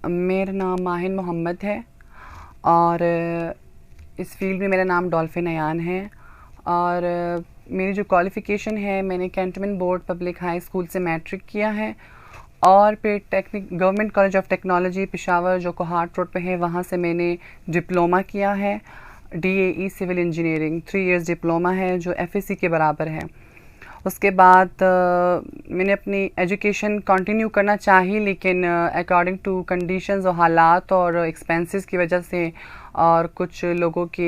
मेरा नाम माहिन मोहम्मद है और इस फील्ड में मेरा नाम डॉल्फिन अयान है। और मेरी जो क्वालिफ़िकेशन है, मैंने cantonment board public high school से मैट्रिक किया है और फिर government college of technology Peshawar जो कोहाट रोड पे है, वहाँ से मैंने डिप्लोमा किया है। DAE civil engineering 3 years diploma है जो FSC के बराबर है। उसके बाद मैंने अपनी एजुकेशन कंटिन्यू करना चाही, लेकिन अकॉर्डिंग टू कंडीशंस और हालात और एक्सपेंसेस की वजह से और कुछ लोगों के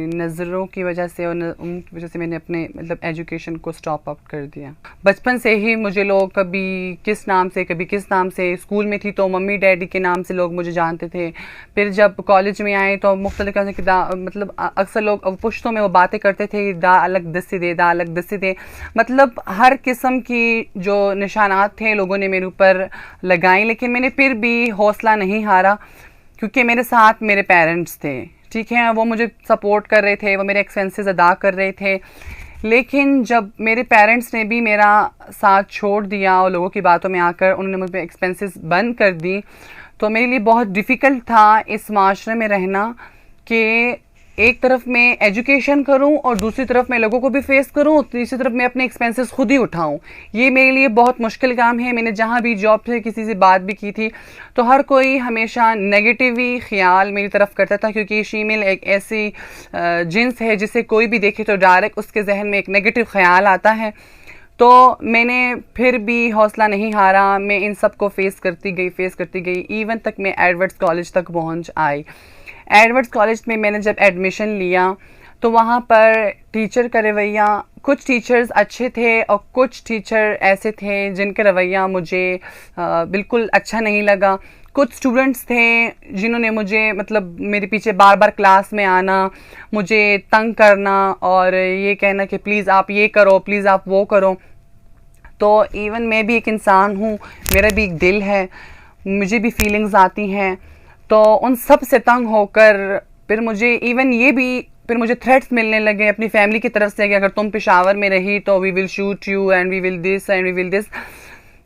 नज़रों की वजह से और उनकी वजह से मैंने अपने एजुकेशन को स्टॉप अप कर दिया। बचपन से ही मुझे लोग कभी किस नाम से कभी किस नाम से, स्कूल में थी तो मम्मी डैडी के नाम से लोग मुझे जानते थे। फिर जब कॉलेज में आए तो मुख्तलिफ अक्सर लोग पुश्तों में वो बातें करते थे, दा अलग दस्ती दे, दा अलग दस्ती दे। हर किस्म की जो निशानात थे लोगों ने मेरे ऊपर लगाई, लेकिन मैंने फिर भी हौसला नहीं हारा क्योंकि मेरे साथ मेरे पेरेंट्स थे। ठीक है, वो मुझे सपोर्ट कर रहे थे, वो मेरे एक्सपेंसेस अदा कर रहे थे। लेकिन जब मेरे पेरेंट्स ने भी मेरा साथ छोड़ दिया और लोगों की बातों में आकर उन्होंने मुझ पर एक्सपेंसेस बंद कर दी, तो मेरे लिए बहुत डिफ़िकल्ट था इस माशरे में रहना कि एक तरफ मैं एजुकेशन करूं और दूसरी तरफ मैं लोगों को भी फेस करूं और तीसरी तरफ मैं अपने एक्सपेंसेस खुद ही उठाऊं। ये मेरे लिए बहुत मुश्किल काम है। मैंने जहां भी जॉब से किसी से बात भी की थी तो हर कोई हमेशा नेगेटिव ही ख्याल मेरी तरफ करता था, क्योंकि शीमेल एक ऐसी जिन्स है जिसे कोई भी देखे तो डायरेक्ट उसके जहन में एक नेगेटिव ख्याल आता है। तो मैंने फिर भी हौसला नहीं हारा, मैं इन सब को फेस करती गई इवन तक मैं एडवर्ड्स कॉलेज तक पहुंच आई। एडवर्ड्स कॉलेज में मैंने जब एडमिशन लिया तो वहाँ पर टीचर का रवैया, कुछ टीचर्स अच्छे थे और कुछ टीचर ऐसे थे जिनका रवैया मुझे बिल्कुल अच्छा नहीं लगा। कुछ स्टूडेंट्स थे जिन्होंने मुझे मेरे पीछे बार बार क्लास में आना, मुझे तंग करना और ये कहना कि प्लीज़ आप ये करो, प्लीज़ आप वो करो। तो इवन मैं भी एक इंसान हूँ, मेरा भी एक दिल है, मुझे भी फीलिंग्स आती हैं। तो उन सब से तंग होकर फिर मुझे थ्रेट्स मिलने लगे अपनी फैमिली की तरफ से कि अगर तुम पेशावर में रही तो we will shoot you and we will this and we will this.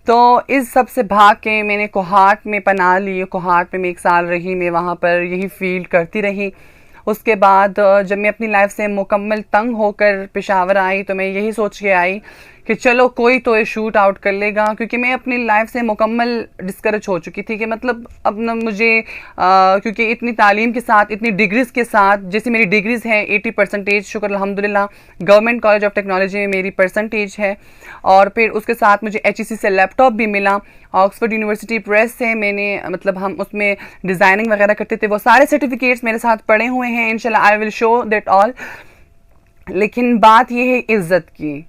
तो इस सब से भाग के मैंने कोहाट में पनाह ली। कोहाट में मैं 1 साल रही, मैं वहाँ पर यही फील्ड करती रही। उसके बाद जब मैं अपनी लाइफ से मुकम्मल तंग होकर पेशावर आई तो मैं यही सोच के आई कि चलो कोई तो ये शूट आउट कर लेगा, क्योंकि मैं अपनी लाइफ से मुकम्मल डिस्करेज हो चुकी थी कि अब न मुझे क्योंकि इतनी तालीम के साथ, इतनी डिग्रीज़ के साथ, जैसे मेरी डिग्रीज़ हैं 80%, शुक्र अल्हम्दुलिल्लाह गवर्नमेंट कॉलेज ऑफ टेक्नोलॉजी में मेरी परसेंटेज है। और फिर उसके साथ मुझे HEC से लैपटॉप भी मिला। ऑक्सफोर्ड यूनिवर्सिटी प्रेस से मैंने हम उसमें डिज़ाइनिंग वगैरह करते थे, वो सारे सर्टिफिकेट्स मेरे साथ पड़े हुए हैं। इंशाल्लाह I will show that all. लेकिन बात यह है इज़्ज़त की।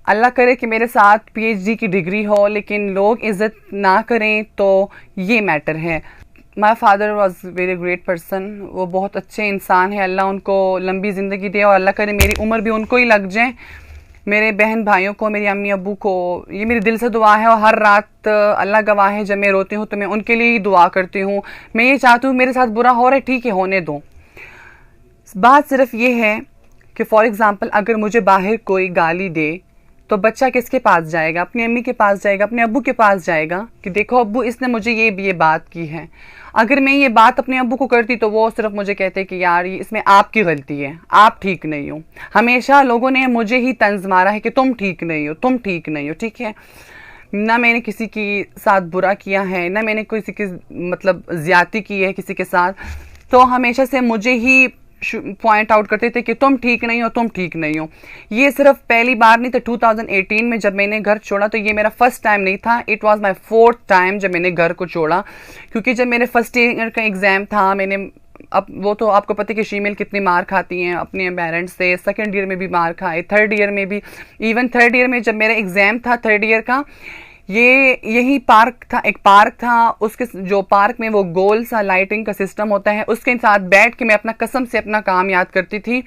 अल्लाह करे कि मेरे साथ PhD की डिग्री हो लेकिन लोग इज़्ज़त ना करें, तो ये मैटर है। My father was very great person, वो बहुत अच्छे इंसान है। अल्लाह उनको लंबी ज़िंदगी दे और अल्लाह करे मेरी उम्र भी उनको ही लग जाए। मेरे बहन भाइयों को, मेरी अम्मी अब्बू को, ये मेरी दिल से दुआ है और हर रात अल्लाह गवाह है जब मैं रोती हूँ तो मैं उनके लिए ही दुआ करती हूँ। मैं ये चाहती हूँ मेरे साथ बुरा हो रहा है, ठीक है, होने दो। बात सिर्फ ये है कि फॉर एग्ज़ाम्पल अगर मुझे बाहर कोई गाली दे तो बच्चा किसके पास जाएगा? अपनी अम्मी के पास जाएगा, अपने अब्बू के पास जाएगा कि देखो अब्बू इसने मुझे ये बात की है। अगर मैं ये बात अपने अब्बू को करती तो वो सिर्फ मुझे कहते कि यार ये इसमें आपकी गलती है, आप ठीक नहीं हो। हमेशा लोगों ने मुझे ही तंज मारा है कि तुम ठीक नहीं हो, तुम ठीक नहीं हो। ठीक है, ना मैंने किसी के साथ बुरा किया है, ना मैंने किसी की ज़्यादती की है किसी के साथ। तो हमेशा से मुझे ही पॉइंट आउट करते थे कि तुम ठीक नहीं हो, तुम ठीक नहीं हो। ये सिर्फ पहली बार नहीं था। 2018 में जब मैंने घर छोड़ा तो ये मेरा फर्स्ट टाइम नहीं था, it was my 4th time जब मैंने घर को छोड़ा। क्योंकि जब मेरे फर्स्ट ईयर का एग्ज़ाम था, अब वो तो आपको पता है कि शीमेल कितनी मार खाती हैं अपने पेरेंट्स से। 2nd ईयर में भी मार खाए, 3rd ईयर में भी। इवन 3rd ईयर में जब मेरा एग्ज़ाम था 3rd ईयर का, यही पार्क था, एक पार्क था, उसके जो पार्क में वो गोल सा लाइटिंग का सिस्टम होता है, उसके साथ बैठ के मैं अपना कसम से अपना काम याद करती थी।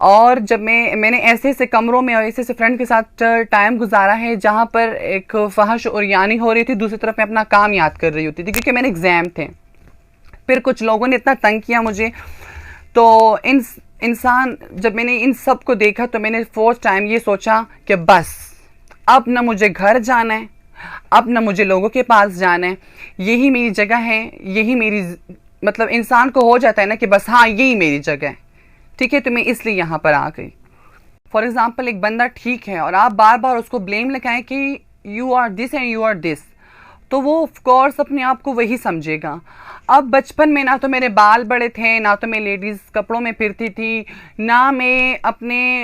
और जब मैंने ऐसे ऐसे कमरों में और ऐसे ऐसे फ्रेंड के साथ टाइम गुजारा है जहाँ पर एक फहश और यानी हो रही थी, दूसरी तरफ मैं अपना काम याद कर रही होती थी क्योंकि मेरे एग्ज़ाम थे। फिर कुछ लोगों ने इतना तंग किया मुझे, तो जब मैंने इन सब को देखा तो मैंने 4th टाइम ये सोचा कि बस अब ना मुझे घर जाना है, अब ना मुझे लोगों के पास जाना है, यही मेरी जगह है, यही मेरी मतलब इंसान को हो जाता है ना कि बस हाँ यही मेरी जगह है, ठीक है, तो मैं इसलिए यहाँ पर आ गई। फॉर एग्जाम्पल एक बंदा ठीक है और आप बार बार उसको ब्लेम लगाएं कि you are this and you are this, तो वो ऑफ कोर्स अपने आप को वही समझेगा। अब बचपन में ना तो मेरे बाल बड़े थे, ना तो मैं लेडीज़ कपड़ों में फिरती थी, ना मैं अपने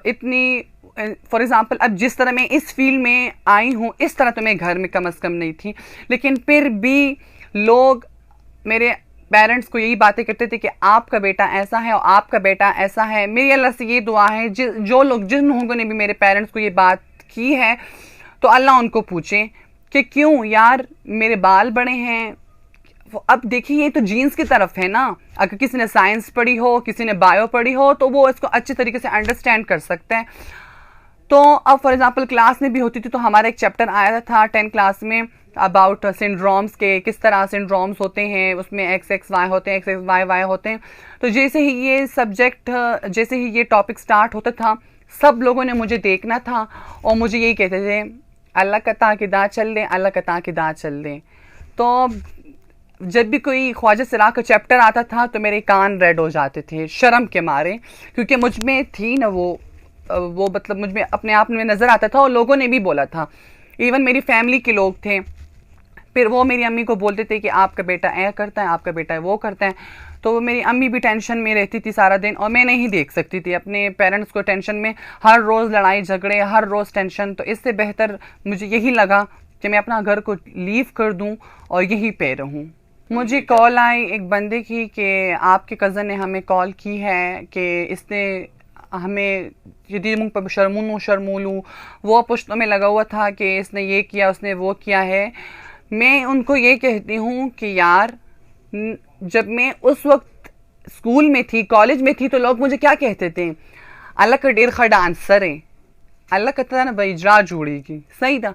इतनी फॉर एग्ज़ाम्पल अब जिस तरह मैं इस फील्ड में आई हूँ इस तरह तो मैं घर में कम अज़ कम नहीं थी, लेकिन फिर भी लोग मेरे पेरेंट्स को यही बातें करते थे कि आपका बेटा ऐसा है और आपका बेटा ऐसा है। मेरी अल्लाह से ये दुआ है जो लोग जिन लोगों ने भी मेरे पेरेंट्स को ये बात की है तो अल्लाह उनको पूछे कि क्यों यार मेरे बाल बड़े हैं। अब देखिए ये तो जीन्स की तरफ है ना, अगर किसी ने साइंस पढ़ी हो, किसी ने बायो पढ़ी हो तो वो इसको अच्छे तरीके से अंडरस्टैंड कर सकते हैं। तो अब फॉर एग्जांपल क्लास में भी होती थी तो हमारा एक चैप्टर आया था 10 क्लास में अबाउट सिंड्रोम्स के, किस तरह सिंड्रोम्स होते हैं, उसमें XXY होते हैं, XXYY होते हैं। तो जैसे ही ये सब्जेक्ट, जैसे ही ये टॉपिक स्टार्ट होता था सब लोगों ने मुझे देखना था और मुझे यही कहते थे अल्लाह का ताक़िदा चल दें, अल्लाह का ताक़िदा चल दें। तो जब भी कोई ख्वाजा सिराग का चैप्टर आता था तो मेरे कान रेड हो जाते थे शर्म के मारे, क्योंकि मुझ में थी ना वो मतलब मुझ में अपने आप में नज़र आता था और लोगों ने भी बोला था, इवन मेरी फैमिली के लोग थे, फिर वो मेरी अम्मी को बोलते थे कि आपका बेटा ऐ करता है, आपका बेटा वो करता है। तो मेरी अम्मी भी टेंशन में रहती थी सारा दिन और मैं नहीं देख सकती थी अपने पेरेंट्स को टेंशन में, हर रोज़ लड़ाई झगड़े, हर रोज़ टेंशन। तो इससे बेहतर मुझे यही लगा कि मैं अपना घर को लीव कर दूं और यहीं पे रहूं। मुझे कॉल आई एक बंदे की कि आपके कज़न ने हमें कॉल की है कि इसने हमें यदि मुँह पर शर्मूलू वो पुश्तों में लगा हुआ था कि इसने ये किया, उसने वो किया है। मैं उनको ये कहती हूँ कि यार जब मैं उस वक्त स्कूल में थी, कॉलेज में थी, तो लोग मुझे क्या कहते थे, अल्लाह का डेर खा डांसर है, अल्लाह कहता ना भाई जा जोड़ेगी, सही था।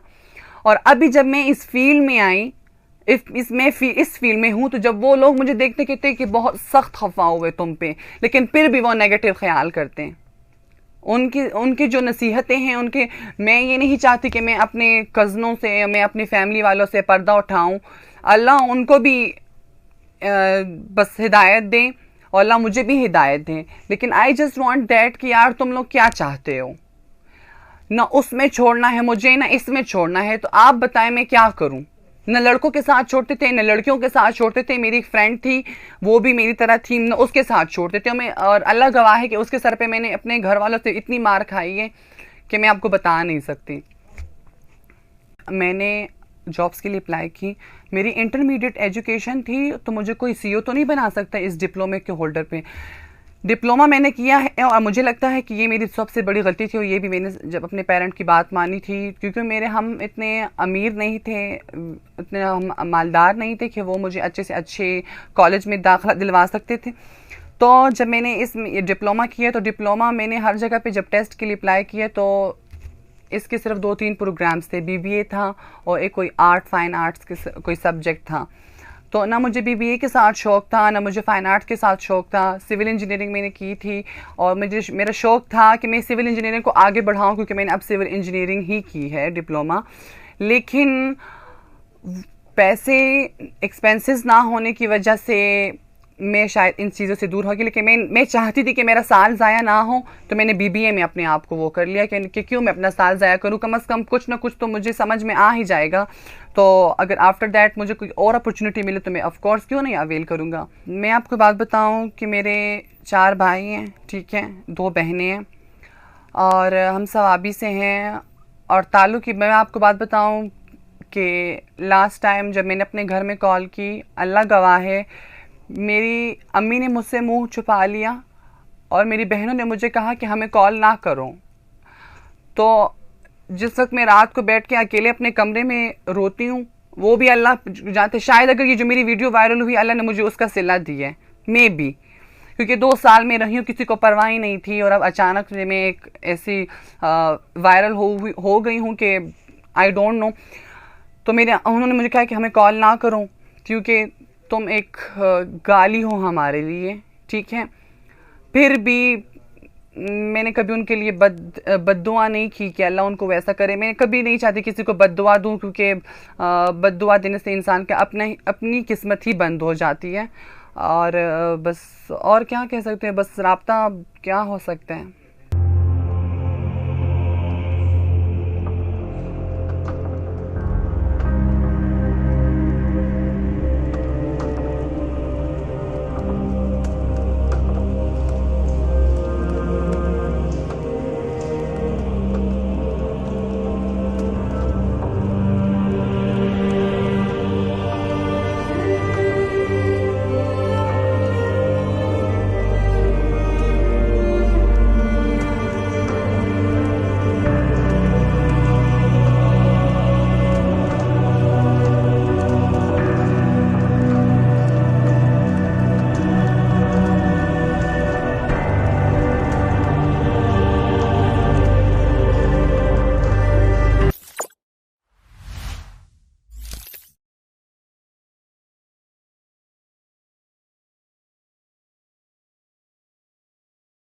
और अभी जब मैं इस फील्ड में आई, इस फील्ड में हूँ, तो जब वो लोग मुझे देखते कहते हैं कि बहुत सख्त खफा हुए तुम पे, लेकिन फिर भी वो नेगेटिव ख्याल करते हैं। उनकी जो नसीहतें हैं उनके, मैं ये नहीं चाहती कि मैं अपने कज़नों से, मैं अपनी फैमिली वालों से पर्दा उठाऊं। अल्लाह उनको भी बस हिदायत दें और अल्लाह मुझे भी हिदायत दें, लेकिन आई जस्ट वांट दैट कि यार तुम लोग क्या चाहते हो, ना उसमें छोड़ना है मुझे ना इसमें छोड़ना है, तो आप बताएं मैं क्या करूं। न लड़कों के साथ छोड़ते थे न लड़कियों के साथ छोड़ते थे। मेरी एक फ्रेंड थी वो भी मेरी तरह थी, न उसके साथ छोड़ते थे मैं, और अल्लाह गवाह है कि उसके सर पे मैंने अपने घर वालों से इतनी मार खाई है कि मैं आपको बता नहीं सकती। मैंने जॉब्स के लिए अप्लाई की, मेरी इंटरमीडिएट एजुकेशन थी, तो मुझे कोई सीईओ तो नहीं बना सकता इस डिप्लोमे के होल्डर पे। डिप्लोमा मैंने किया है और मुझे लगता है कि ये मेरी सबसे बड़ी गलती थी, और ये भी मैंने जब अपने पेरेंट की बात मानी थी, क्योंकि हम इतने अमीर नहीं थे, इतने हम मालदार नहीं थे कि वो मुझे अच्छे से अच्छे कॉलेज में दाखिला दिलवा सकते थे। तो जब मैंने इस डिप्लोमा किया, तो डिप्लोमा मैंने हर जगह पे जब टेस्ट के लिए अप्लाई किया तो इसके सिर्फ 2-3 प्रोग्राम्स थे, बीबीए था और एक कोई फाइन आर्ट्स के कोई सब्जेक्ट था। तो ना मुझे बीबीए के साथ शौक़ था, ना मुझे फ़ाइन आर्ट्स के साथ शौक़ था। सिविल इंजीनियरिंग मैंने की थी और मेरा शौक़ था कि मैं सिविल इंजीनियरिंग को आगे बढ़ाऊं, क्योंकि मैंने अब सिविल इंजीनियरिंग ही की है डिप्लोमा। लेकिन पैसे एक्सपेंसेस ना होने की वजह से मैं शायद इन चीज़ों से दूर होगी, लेकिन मैं चाहती थी कि मेरा साल ज़ाया ना हो, तो मैंने बीबीए में अपने आप को वो कर लिया कि क्यों मैं अपना साल ज़ाया करूं, कम से कम कुछ ना कुछ तो मुझे समझ में आ ही जाएगा। तो अगर आफ्टर दैट मुझे कोई और अपॉर्चुनिटी मिले तो मैं ऑफ कोर्स क्यों नहीं अवेल करूँगा। मैं आपको बात बताऊँ कि मेरे 4 भाई हैं, ठीक है, 2 बहनें हैं और हम सवाबी से हैं। और ताल्लुक़ की मैं आपको बात बताऊँ कि लास्ट टाइम जब मैंने अपने घर में कॉल की, अल्लाह गवाह है, मेरी अम्मी ने मुझसे मुंह छुपा लिया और मेरी बहनों ने मुझे कहा कि हमें कॉल ना करो। तो जिस वक्त मैं रात को बैठ के अकेले अपने कमरे में रोती हूँ, वो भी अल्लाह जानते, शायद अगर ये जो मेरी वीडियो वायरल हुई अल्लाह ने मुझे उसका सिला दिया है, मे बी, क्योंकि 2 साल में रही हूँ, किसी को परवाह ही नहीं थी, और अब अचानक से मैं एक ऐसी वायरल हो गई हूँ कि आई डोंट नो। तो उन्होंने मुझे कहा कि हमें कॉल ना करो क्योंकि तुम एक गाली हो हमारे लिए, ठीक है। फिर भी मैंने कभी उनके लिए बद्दुआ नहीं की कि अल्लाह उनको वैसा करे। मैं कभी नहीं चाहती किसी को बद्दुआ दूं, क्योंकि बद्दुआ देने से इंसान का अपनी किस्मत ही बंद हो जाती है। और बस और क्या कह सकते हैं, बस राब्ता क्या हो सकते हैं।